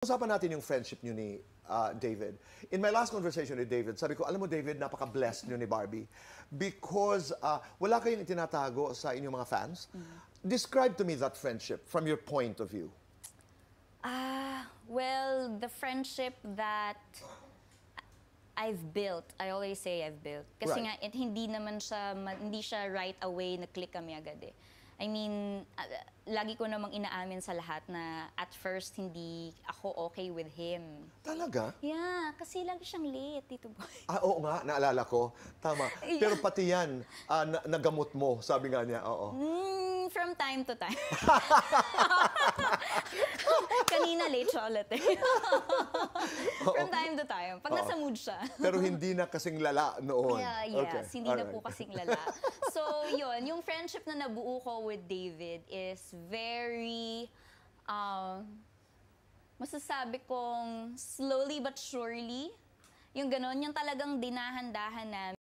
Usapan natin yung friendship niyo ni David. In my last conversation with David, sabi ko, alam mo David, napaka-blessed niyo ni Barbie because wala kayong itinatago sa inyong mga fans. Describe to me that friendship from your point of view. Well, the friendship that I've built, I always say I've built. Kasi Right. nga, hindi siya right away na-click kami agad eh. I mean, lagi ko namang inaamin sa lahat na at first hindi ako okay with him. Talaga? Yeah, kasi lagi siyang late, Tito Boy. Oo nga, naalala ko. Tama. Pero pati yan, nagamot mo, sabi nga niya. Oo. From time to time. Kanina late siya ulit eh. From time to time. Pag nasa mood siya. Pero hindi na kasing lala noon. Yeah, yes. Okay. Hindi na Alright. po kasing lala. So, yun. Yung friendship na nabuo ko with David is very, masasabi kong slowly but surely. Yung ganon, yung talagang dinahan-dahan namin.